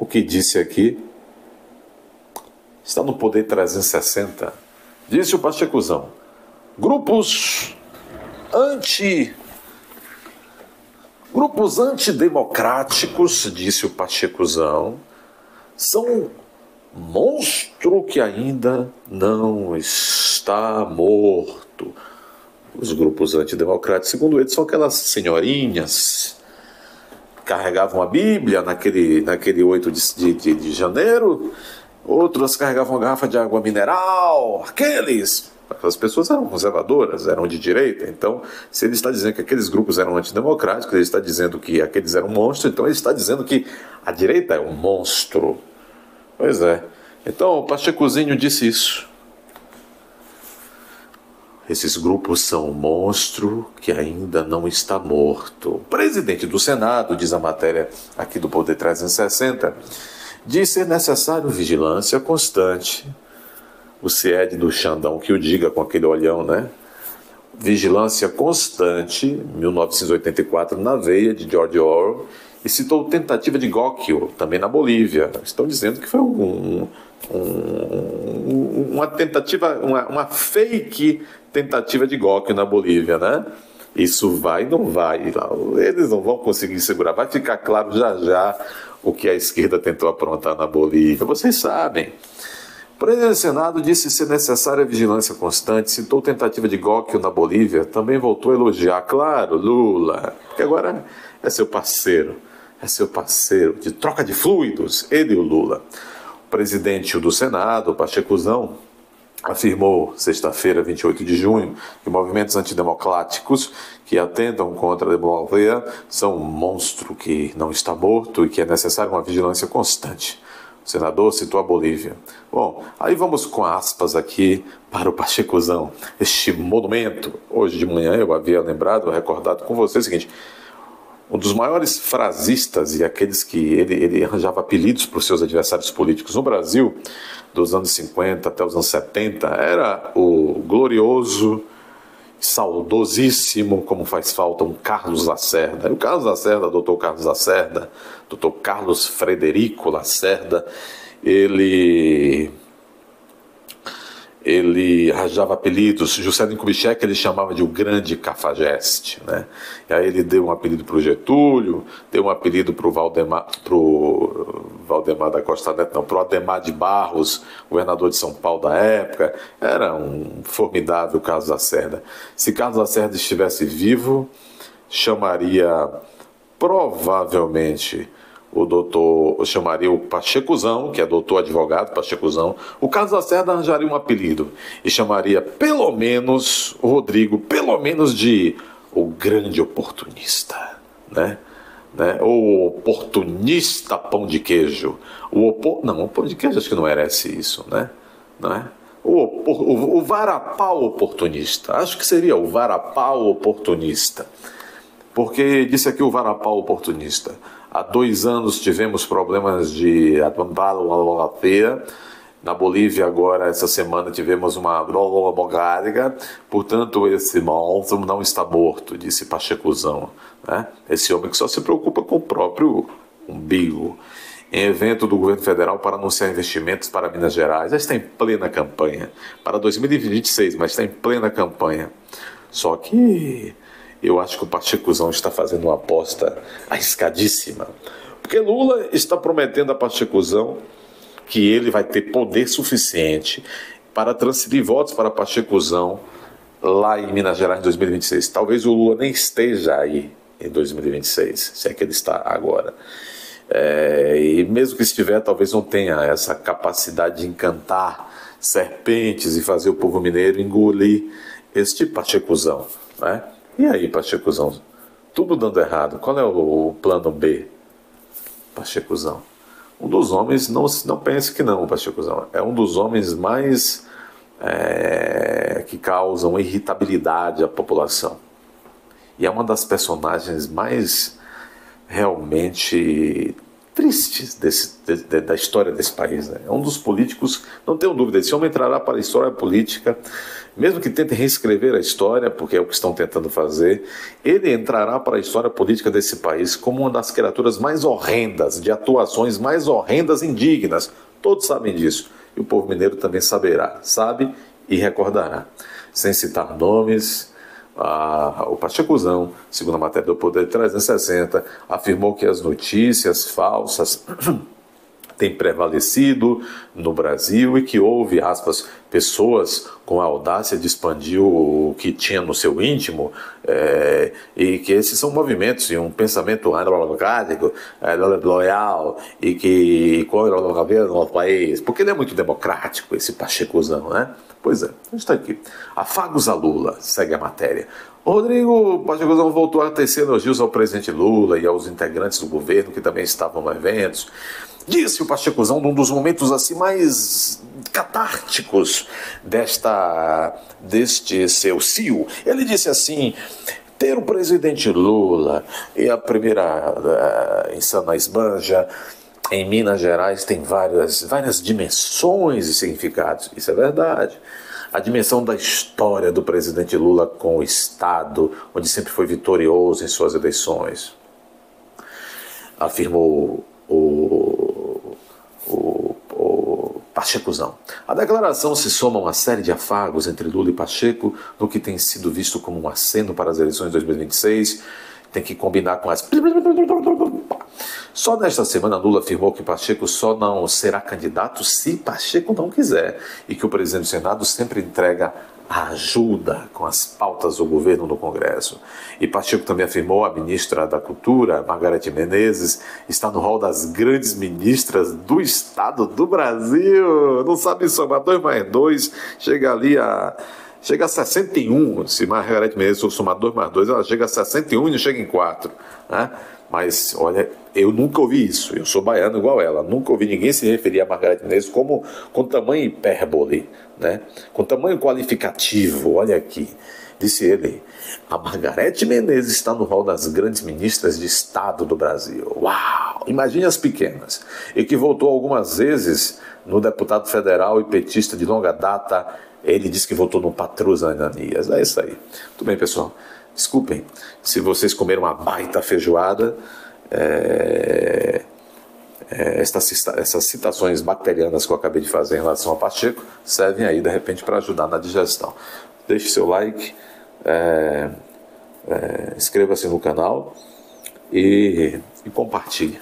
o que disse aqui. Está no Poder 360. Disse o Pachecuzão. Grupos antidemocráticos, disse o Pachecuzão, são monstro que ainda não está morto. Os grupos antidemocráticos, segundo eles, são aquelas senhorinhas que carregavam a Bíblia naquele 8 de janeiro, outras carregavam uma garrafa de água mineral, aquelas pessoas eram conservadoras, eram de direita. Então, se ele está dizendo que aqueles grupos eram antidemocráticos, ele está dizendo que aqueles eram monstros, então ele está dizendo que a direita é um monstro. Pois é. Então, o Pachecozinho disse isso. Esses grupos são um monstro que ainda não está morto. O presidente do Senado, diz a matéria aqui do Poder 360, diz ser necessário vigilância constante. O CIED do Xandão que o diga com aquele olhão, né? Vigilância constante, 1984, na veia de George Orwell, e citou tentativa de Góquio, também na Bolívia. Estão dizendo que foi uma tentativa, uma fake tentativa de Góquio na Bolívia, né? Isso vai, não vai, eles não vão conseguir segurar. Vai ficar claro já já o que a esquerda tentou aprontar na Bolívia. Vocês sabem. O presidente do Senado disse ser necessária vigilância constante, citou tentativa de Góquio na Bolívia, também voltou a elogiar, claro, Lula, porque agora é seu parceiro de troca de fluidos, ele e o Lula. O presidente do Senado, o Pachecuzão, afirmou, sexta-feira, 28 de junho, que movimentos antidemocráticos que atentam contra a democracia são um monstro que não está morto e que é necessária uma vigilância constante. O senador citou a Bolívia. Bom, aí vamos com aspas aqui para o Pachecuzão. Este monumento, hoje de manhã eu havia lembrado, recordado com você o seguinte: um dos maiores frasistas e aqueles que ele arranjava apelidos para os seus adversários políticos no Brasil, dos anos 50 até os anos 70, era o glorioso, saudosíssimo, como faz falta, um Carlos Lacerda. O Carlos Lacerda, doutor Carlos Lacerda, doutor Carlos Frederico Lacerda, ele arranjava apelidos. Juscelino Kubitschek ele chamava de o Grande Cafajeste, né? E aí ele deu um apelido para o Getúlio, deu um apelido para o Valdemar da Costa Neto, não, para o Adhemar de Barros, governador de São Paulo da época. Era um formidável Carlos Lacerda. Se Carlos Lacerda estivesse vivo, chamaria provavelmente chamaria o Pachecuzão, que é doutor advogado, Pachecuzão. O Carlos Lacerda arranjaria um apelido e chamaria pelo menos o Rodrigo, pelo menos de o grande oportunista, né? Ou oportunista pão de queijo. Não, o pão de queijo acho que não merece isso, né? Não é? O varapau oportunista. Acho que seria o varapau oportunista. Porque disse aqui o varapau oportunista. Há 2 anos tivemos problemas de atrombalopatia. Na Bolívia agora, essa semana, tivemos uma globogárdica. Portanto, esse monstro não está morto, disse Pachecuzão, né? Esse homem que só se preocupa com o próprio umbigo. Em evento do governo federal para anunciar investimentos para Minas Gerais. Já está em plena campanha. Para 2026, mas está em plena campanha. Só que eu acho que o Pachecuzão está fazendo uma aposta arriscadíssima. Porque Lula está prometendo a Pachecuzão que ele vai ter poder suficiente para transferir votos para Pachecuzão lá em Minas Gerais em 2026. Talvez o Lula nem esteja aí em 2026, se é que ele está agora. E mesmo que estiver, talvez não tenha essa capacidade de encantar serpentes e fazer o povo mineiro engolir este Pachecuzão, né? E aí, Pachecuzão? Tudo dando errado. Qual é o plano B? Pachecuzão. Um dos homens, não pense que não, Pachecuzão. É um dos homens mais que causam irritabilidade à população. E é uma das personagens mais realmente tristes da história desse país. Né? É um dos políticos, não tenho dúvida, esse homem entrará para a história política, mesmo que tentem reescrever a história, porque é o que estão tentando fazer, ele entrará para a história política desse país como uma das criaturas mais horrendas, de atuações mais horrendas e indignas. Todos sabem disso. E o povo mineiro também saberá, sabe e recordará. Sem citar nomes, o Pachecuzão, segundo a matéria do Poder 360, afirmou que as notícias falsas têm prevalecido no Brasil e que houve, aspas, pessoas com a audácia de expandir o que tinha no seu íntimo, e que esses são movimentos e um pensamento democrático, loyal, e que corre no governo do país, porque ele é muito democrático, esse Pachecuzão, né? Pois é, a gente está aqui. Afagos a Lula, segue a matéria. O Rodrigo Pachecuzão voltou a tecer elogios ao presidente Lula e aos integrantes do governo que também estavam no evento. Disse o Pachecuzão num dos momentos assim mais catárticos deste seu cio. Ele disse assim: ter o presidente Lula e a primeira insana esbanja em Minas Gerais tem várias dimensões e significados. Isso é verdade. A dimensão da história do presidente Lula com o Estado, onde sempre foi vitorioso em suas eleições, afirmou o Pachecuzão. A declaração se soma a uma série de afagos entre Lula e Pacheco, no que tem sido visto como um aceno para as eleições de 2026. Tem que combinar com as... Só nesta semana, Lula afirmou que Pacheco só não será candidato se Pacheco não quiser, e que o presidente do Senado sempre entrega a ajuda com as pautas do governo no Congresso. E Pacheco também afirmou: a ministra da Cultura, Margareth Menezes, está no rol das grandes ministras do Estado do Brasil. Não sabe somar 2 mais 2, chega a 61, se Margareth Menezes for somar 2 mais 2, ela chega a 61 e não chega em 4, né? Mas, olha, eu nunca ouvi isso, eu sou baiano igual ela, nunca ouvi ninguém se referir a Margareth Menezes com tamanho hipérbole, né? Com tamanho qualificativo. Olha aqui, disse ele: a Margareth Menezes está no rol das grandes ministras de Estado do Brasil. Uau! Imagine as pequenas. E que voltou algumas vezes no deputado federal e petista de longa data. Ele disse que votou no Patrus Ananias. É isso aí. Tudo bem, pessoal. Desculpem se vocês comeram uma baita feijoada. Essas citações bacterianas que eu acabei de fazer em relação ao Pacheco servem aí, de repente, para ajudar na digestão. Deixe seu like, inscreva-se no canal e compartilhe.